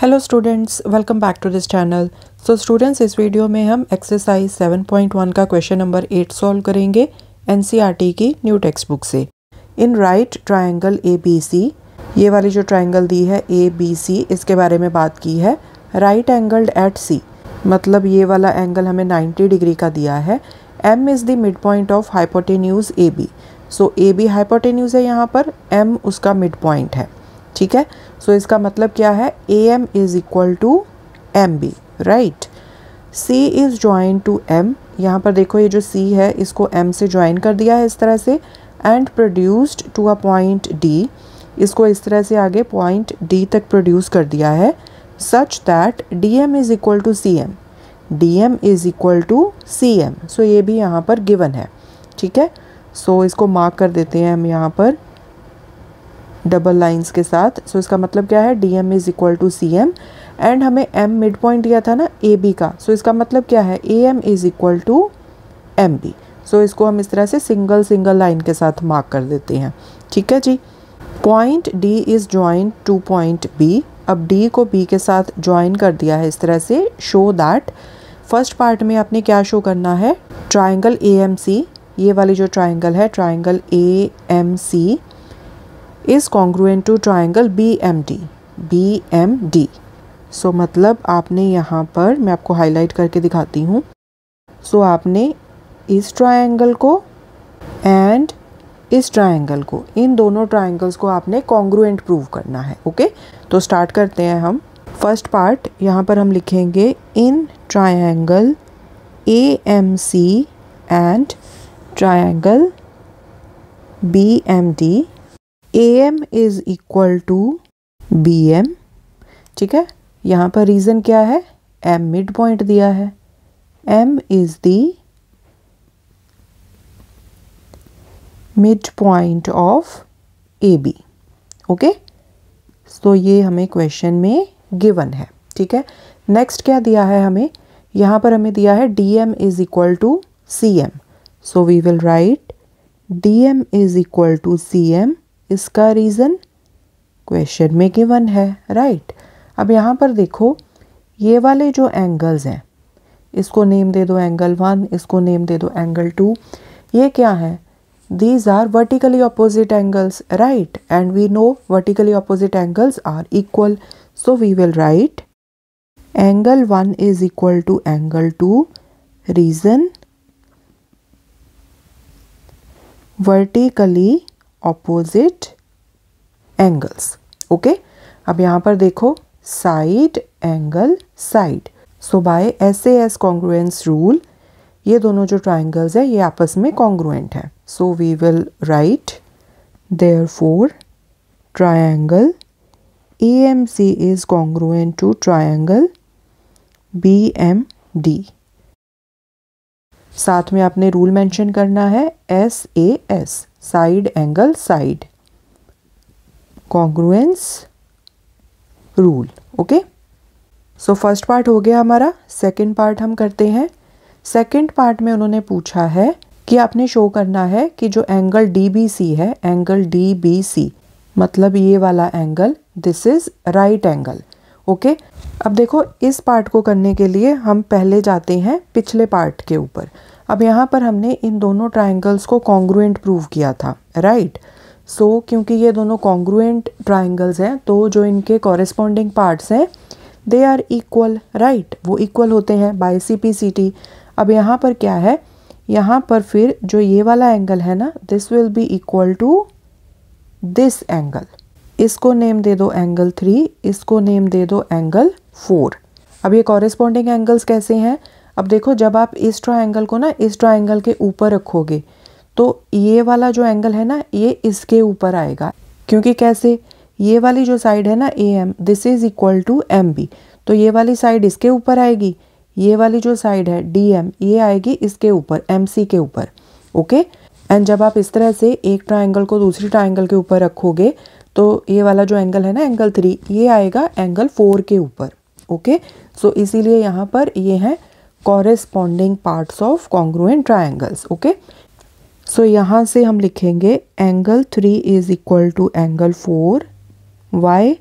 Hello students, welcome back to this channel. So students, इस video में हम exercise 7.1 का क्वेश्चन नंबर 8 सॉल्व करेंगे एनसीईआरटी की न्यू टेक्स्ट बुक से। इन राइट ट्रायंगल ABC, ये वाली जो ट्रायंगल दी है ABC, इसके बारे में बात की है। राइट एंगल्ड एट C, मतलब ये वाला एंगल हमें 90 डिग्री का दिया है। M is the mid point of hypotenuse AB। So AB hypotenuse है यहाँ पर, M उसका मिड पॉइंट है। ठीक है, सो इसका मतलब क्या है, AM is equal to MB, right. C is join to M, यहाँ पर देखो ये जो C है इसको M से ज्वाइन कर दिया है इस तरह से, and produced to a point D, इसको इस तरह से आगे पॉइंट D तक प्रोड्यूस कर दिया है, such that DM is equal to CM, DM is equal to CM। So ये भी यहाँ पर गिवन है। ठीक है, सो इसको मार्क कर देते हैं हम यहाँ पर डबल लाइंस के साथ। सो इसका मतलब क्या है, DM is equal to CM, and हमें M मिड पॉइंट दिया था ना AB का। सो इसका मतलब क्या है, AM is equal to MB। So इसको हम इस तरह से सिंगल सिंगल लाइन के साथ मार्क कर देते हैं। ठीक है जी। Point D is join to point B, अब D को B के साथ ज्वाइन कर दिया है इस तरह से। शो दैट, फर्स्ट पार्ट में आपने क्या शो करना है, ट्राइंगल AMC, ये वाली जो ट्राइंगल है triangle AMC is congruent to triangle BMD। So मतलब आपने यहाँ पर, मैं आपको हाईलाइट करके दिखाती हूँ। सो आपने इस ट्राइंगल को एंड इस ट्राइंगल को, इन दोनों ट्राइंगल्स को आपने कॉन्ग्रुएंट प्रूव करना है। ओके, तो स्टार्ट करते हैं हम। फर्स्ट पार्ट यहाँ पर हम लिखेंगे, in triangle AMC and triangle BMD AM is equal to BM। ठीक है, यहाँ पर रीज़न क्या है, M मिड पॉइंट दिया है, M is the mid point of AB। Okay, तो ये हमें क्वेश्चन में गिवन है। ठीक है, नेक्स्ट क्या दिया है हमें, यहाँ पर हमें दिया है DM is equal to CM। So we will write DM is equal to CM। इसका रीज़न क्वेश्चन में गिवन है, राइट। अब यहाँ पर देखो, ये वाले जो एंगल्स हैं, इसको नेम दे दो एंगल 1, इसको नेम दे दो एंगल 2। ये क्या है, these are vertically opposite angles, right, and we know vertically opposite angles are equal. So we will write angle 1 is equal to angle 2। Reason, vertically opposite angles. Okay, अब यहाँ पर देखो, side angle side. So by SAS congruence rule, ये दोनों जो triangles है ये आपस में कॉन्ग्रुएंट है। So we will write therefore triangle AMC is congruent to triangle BMD। साथ में आपने रूल मेंशन करना है, SAS, side angle side, congruence rule. Okay, so first part हो गया हमारा। सेकंड पार्ट हम करते हैं। सेकंड पार्ट में उन्होंने पूछा है कि आपने शो करना है कि जो एंगल DBC है, एंगल DBC मतलब ये वाला angle, this is right angle. Okay, अब देखो, इस पार्ट को करने के लिए हम पहले जाते हैं पिछले पार्ट के ऊपर। अब यहाँ पर हमने इन दोनों ट्राइंगल्स को कॉन्ग्रुएंट प्रूव किया था, राइट। सो क्योंकि ये दोनों कॉन्ग्रुएंट ट्राइंगल्स हैं, तो जो इनके कॉरेस्पॉन्डिंग पार्ट्स हैं दे आर इक्वल, राइट, वो इक्वल होते हैं बाय CP/CT। अब यहाँ पर क्या है, यहाँ पर फिर जो ये वाला एंगल है ना, this will be equal to this angle. इसको नेम दे दो एंगल 3, इसको नेम दे दो एंगल 4। अब ये कॉरेस्पॉन्डिंग एंगल्स कैसे हैं, अब देखो, जब आप इस ट्राइंगल को ना इस ट्राइंगल के ऊपर रखोगे तो ये वाला जो एंगल है ना ये इसके ऊपर आएगा, क्योंकि कैसे, ये वाली जो साइड है ना AM, this is equal to MB, तो ये वाली साइड इसके ऊपर आएगी, ये वाली जो साइड है DM ये आएगी इसके ऊपर, MC के ऊपर। ओके, एंड जब आप इस तरह से एक ट्राइंगल को दूसरी ट्राइंगल के ऊपर रखोगे तो ये वाला जो एंगल है ना एंगल 3, ये आएगा एंगल 4 के ऊपर। ओके, सो इसीलिए यहाँ पर ये हैं corresponding parts of congruent triangles. Okay, so यहाँ से हम लिखेंगे angle 3 is equal to angle 4 y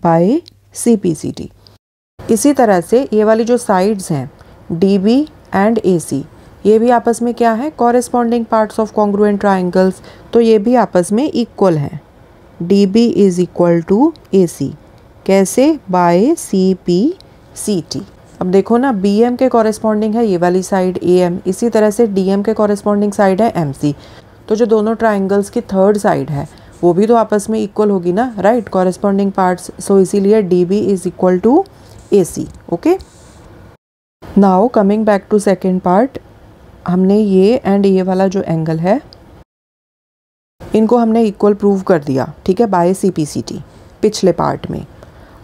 by CPCT। इसी तरह से ये वाली जो साइड्स हैं DB एंड AC, ये भी आपस में क्या है, corresponding parts of congruent triangles, तो ये भी आपस में इक्वल हैं। DB is equal to AC, कैसे, बाय CPCT। अब देखो ना, BM के कॉरेस्पॉन्डिंग है ये वाली साइड AM, इसी तरह से DM के कॉरेस्पॉन्डिंग साइड है MC, तो जो दोनों ट्राइंगल्स की थर्ड साइड है वो भी तो आपस में इक्वल होगी ना, राइट, कॉरेस्पॉन्डिंग पार्ट्स, सो इसीलिए DB is equal to AC। Okay, now coming back to second part, हमने ये एंड ये वाला जो एंगल है इनको हमने इक्वल प्रूव कर दिया, ठीक है, बाय CPCT पिछले पार्ट में।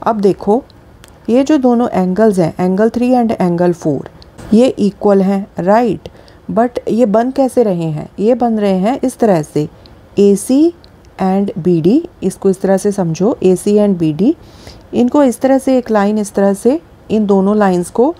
अब देखो ये जो दोनों एंगल्स हैं, एंगल 3 एंड एंगल 4, ये इक्वल हैं, राइट, बट ये बन कैसे रहे हैं, ये बन रहे हैं इस तरह से, AC एंड BD, इसको इस तरह से समझो, AC एंड BD, इनको इस तरह से एक लाइन इस तरह से इन दोनों लाइंस को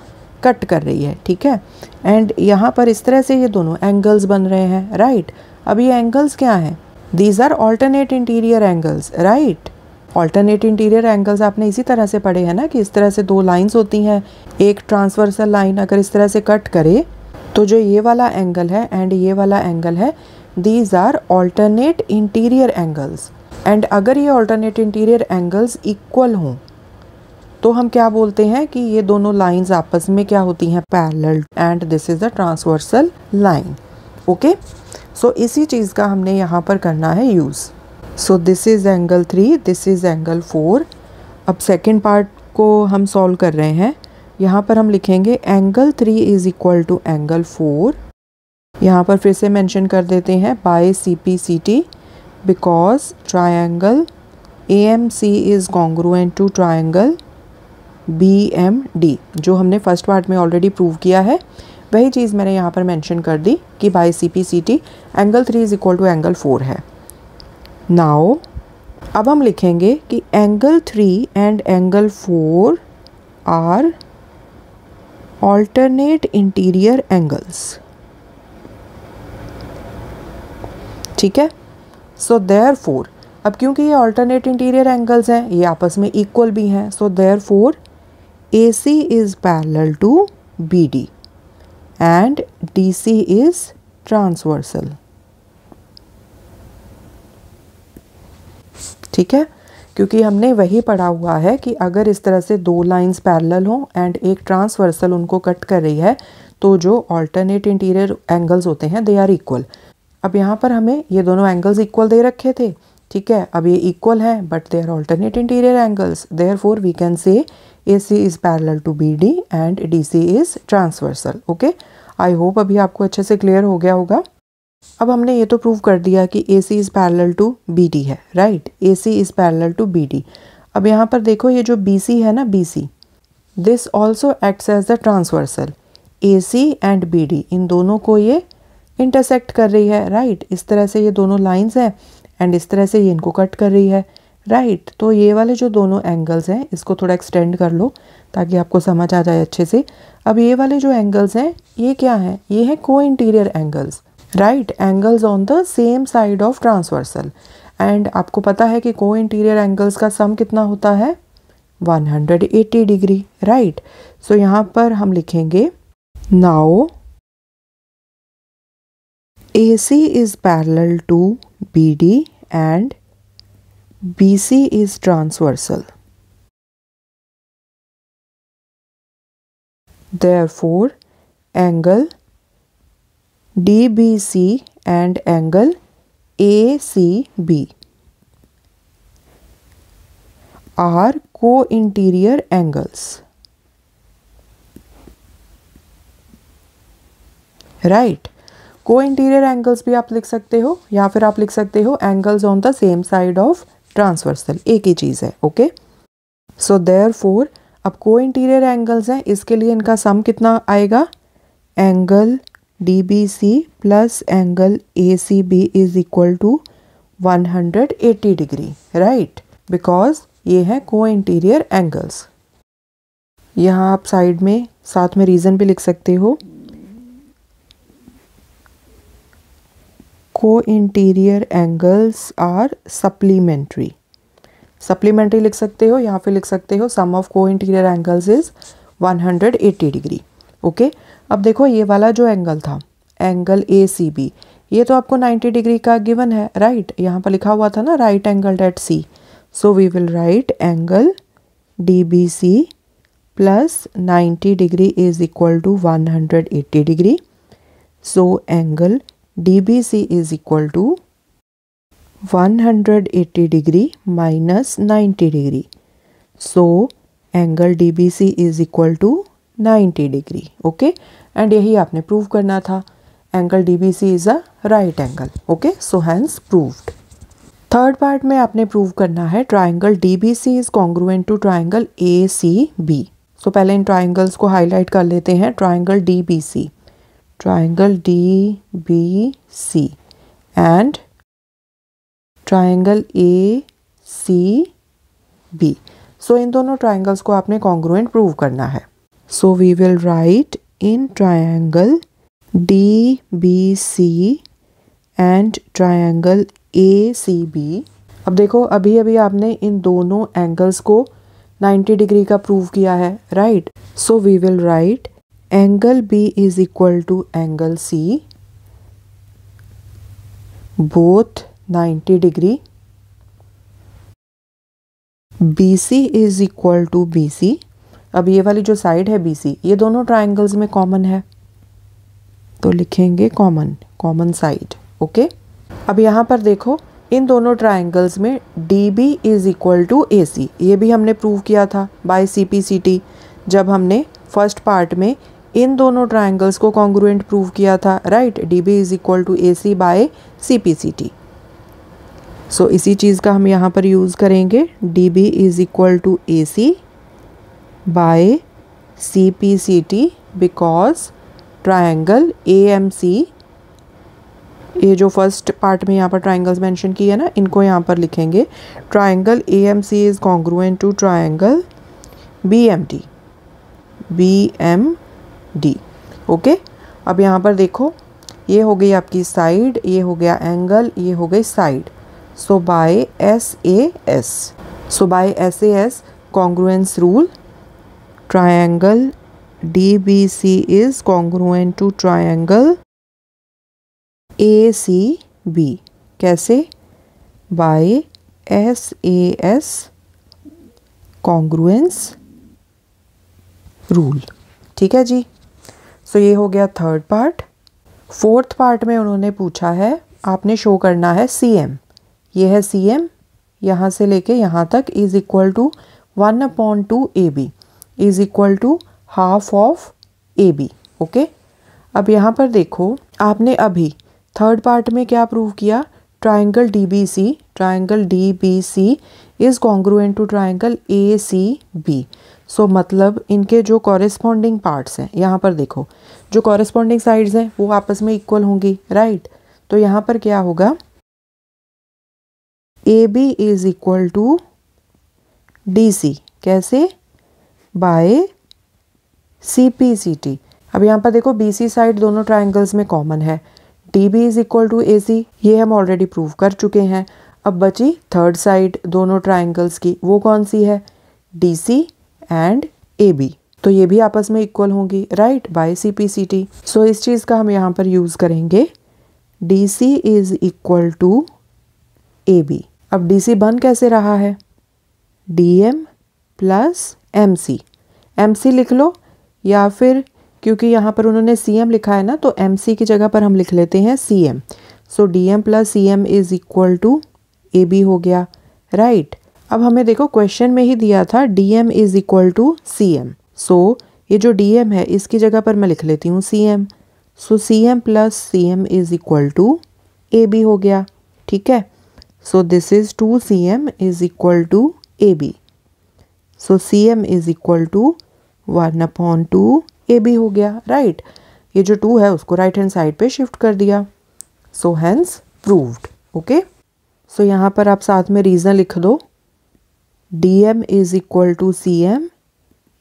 कट कर रही है, ठीक है, एंड यहाँ पर इस तरह से ये दोनों एंगल्स बन रहे हैं, राइट। अब ये एंगल्स क्या हैं, these are alternate interior angles, right. Alternate interior angles आपने इसी तरह से पढ़े हैं ना, कि इस तरह से दो लाइंस होती हैं, एक ट्रांसवर्सल लाइन अगर इस तरह से कट करे तो जो ये वाला एंगल है एंड ये वाला एंगल है, these are alternate interior angles, and अगर ये ऑल्टरनेट इंटीरियर एंगल्स इक्वल हों तो हम क्या बोलते हैं कि ये दोनों लाइंस आपस में क्या होती हैं, parallel, and this is the transversal line. Okay, so इसी चीज़ का हमने यहाँ पर करना है use. So this is angle 3, this is angle 4। अब सेकेंड पार्ट को हम सॉल्व कर रहे हैं। यहाँ पर हम लिखेंगे angle 3 is equal to angle 4। यहाँ पर फिर से मेंशन कर देते हैं by CPCT, because triangle AMC is congruent to triangle BMD, जो हमने फर्स्ट पार्ट में ऑलरेडी प्रूव किया है, वही चीज़ मैंने यहाँ पर मेंशन कर दी कि by CPCT angle 3 is equal to angle 4 है। नाउ अब हम लिखेंगे कि angle 3 and angle 4 are alternate interior angles, ठीक है। सो देयरफॉर, अब क्योंकि ये ऑल्टरनेट इंटीरियर एंगल्स हैं, ये आपस में इक्वल भी हैं, so therefore AC is parallel to BD and DC is transversal, ठीक है, क्योंकि हमने वही पढ़ा हुआ है कि अगर इस तरह से दो लाइंस पैरेलल हों एंड एक ट्रांसवर्सल उनको कट कर रही है तो जो ऑल्टरनेट इंटीरियर एंगल्स होते हैं दे आर इक्वल। अब यहाँ पर हमें ये दोनों एंगल्स इक्वल दे रखे थे, ठीक है, अब ये इक्वल हैं but they are alternate interior angles, therefore we can say AC is parallel to BD and DC is transversal। Okay, I hope अभी आपको अच्छे से क्लियर हो गया होगा। अब हमने ये तो प्रूव कर दिया कि AC is parallel to BD है, right, AC is parallel to BD। अब यहाँ पर देखो ये जो BC है ना, BC, this also acts as the transversal. AC and BD, इन दोनों को ये इंटरसेक्ट कर रही है, राइट, इस तरह से ये दोनों लाइन्स हैं एंड इस तरह से ये इनको कट कर रही है, राइट। तो ये वाले जो दोनों एंगल्स हैं इसको थोड़ा एक्सटेंड कर लो ताकि आपको समझ आ जाए अच्छे से। अब ये वाले जो एंगल्स हैं ये क्या हैं, ये हैं को interior angles, right, angles on the same side of transversal, and आपको पता है कि को इंटीरियर एंगल्स का सम कितना होता है, 180 डिग्री, राइट। सो यहाँ पर हम लिखेंगे now AC is parallel to BD and BC is transversal. Therefore, angle DBC and angle ACB are co-interior angles. Right. को इंटीरियर एंगल्स भी आप लिख सकते हो या फिर आप लिख सकते हो angles on the same side of transversal, एक ही चीज़ है। ओके, सो देयरफॉर अब को इंटीरियर एंगल्स हैं, इसके लिए इनका सम कितना आएगा, angle DBC plus angle ACB is equal to 180 degree, right, because ये है को इंटीरियर एंगल्स। यहाँ आप साइड में साथ में रीज़न भी लिख सकते हो, co-interior angles are supplementary, supplementary लिख सकते हो या फिर लिख सकते हो सम ऑफ को interior angles is 180 degree. Okay, अब देखो ये वाला जो एंगल था, एंगल ACB, ये तो आपको 90 डिग्री का गिवन है, राइट। यहाँ पर लिखा हुआ था ना right angle at C, so we will write angle DBC plus 90 degree is equal to 180 degree. So angle DBC is equal to 180 degree minus 90 degree. So angle DBC is equal to 90 degree. Okay, and यही आपने prove करना था, angle DBC is a right angle. Okay, so hence proved. Third part में आपने prove करना है triangle DBC is congruent to triangle ACB। So पहले इन ट्राइंगल्स को हाईलाइट कर लेते हैं। Triangle DBC, triangle DBC and triangle ACB। So इन दोनों ट्राइंगल्स को आपने कॉन्ग्रुएंट प्रूव करना है। So we will write in triangle DBC and triangle ACB। अब देखो अभी अभी आपने इन दोनों एंगल्स को 90 डिग्री का प्रूव किया है, right. So we will write angle B is equal to angle C, both 90 degree. BC is equal to BC। अब ये वाली जो साइड है BC, ये दोनों ट्राइंगल्स में कॉमन है, तो लिखेंगे कॉमन, कॉमन साइड। ओके, अब यहाँ पर देखो इन दोनों ट्राइंगल्स में DB is equal to AC, ये भी हमने प्रूव किया था बाय CPCT, जब हमने फर्स्ट पार्ट में इन दोनों ट्राइंगल्स को कॉन्ग्रुएंट प्रूव किया था, right. DB is equal to AC by CPCT। So इसी चीज़ का हम यहाँ पर यूज़ करेंगे, DB is equal to AC by CPCT, because triangle AMC, ये जो फर्स्ट पार्ट में यहाँ पर ट्राइंगल्स मेंशन किए ना, इनको यहाँ पर लिखेंगे triangle AMC is congruent to triangle BMD। Okay, अब यहाँ पर देखो ये हो गई आपकी साइड, ये हो गया एंगल, ये हो गई side. So by SAS congruence rule, triangle DBC is congruent to triangle ACB। कैसे? By SAS congruence rule. ठीक है जी। सो ये हो गया थर्ड पार्ट। फोर्थ पार्ट में उन्होंने पूछा है, आपने शो करना है CM, ये है CM, यहाँ से लेके यहाँ तक is equal to 1/2 AB is equal to half of AB। Okay, अब यहाँ पर देखो आपने अभी थर्ड पार्ट में क्या प्रूव किया, triangle DBC is congruent to triangle ACB। So मतलब इनके जो कॉरेस्पॉन्डिंग पार्ट्स हैं, यहाँ पर देखो जो कॉरेस्पॉन्डिंग साइड्स हैं वो आपस में इक्वल होंगी, राइट। तो यहाँ पर क्या होगा, AB is equal to DC, कैसे? By CPCT। अब यहाँ पर देखो BC साइड दोनों ट्राइंगल्स में कॉमन है, DB is equal to AC, ये हम ऑलरेडी प्रूव कर चुके हैं। अब बची थर्ड साइड दोनों ट्राइंगल्स की, वो कौन सी है? DC एंड AB, तो ये भी आपस में इक्वल होंगी, राइट, बाय CPCT। सो इस चीज़ का हम यहाँ पर यूज़ करेंगे, DC is equal to AB। अब DC बन कैसे रहा है? DM प्लस MC लिख लो, या फिर क्योंकि यहाँ पर उन्होंने CM लिखा है ना, तो MC की जगह पर हम लिख लेते हैं CM। So DM plus CM is equal to AB हो गया, राइट। अब हमें देखो क्वेश्चन में ही दिया था DM is equal to CM। So ये जो DM है इसकी जगह पर मैं लिख लेती हूँ CM। So CM plus CM is equal to AB हो गया, ठीक है। So this is 2CM is equal to AB। So CM is equal to 1/2 AB हो गया, राइट। ये जो 2 है उसको राइट हैंड साइड पे शिफ्ट कर दिया। So hence proved. Okay, so यहाँ पर आप साथ में रीज़न लिख दो, DM is equal to CM,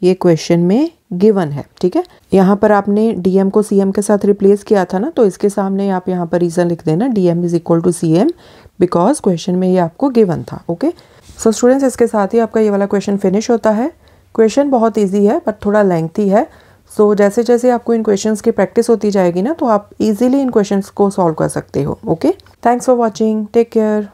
ये क्वेश्चन में गिवन है, ठीक है। यहाँ पर आपने DM को CM के साथ रिप्लेस किया था ना, तो इसके सामने आप यहाँ पर रीज़न लिख देना, DM is equal to CM, because question में ये आपको गिवन था। ओके, सो स्टूडेंट्स, इसके साथ ही आपका ये वाला क्वेश्चन फिनिश होता है। क्वेश्चन बहुत ईजी है बट थोड़ा लेंथी है। सो जैसे जैसे आपको इन क्वेश्चंस की प्रैक्टिस होती जाएगी ना, तो आप इजीली इन क्वेश्चंस को सॉल्व कर सकते हो। Okay, thanks for watching, take care.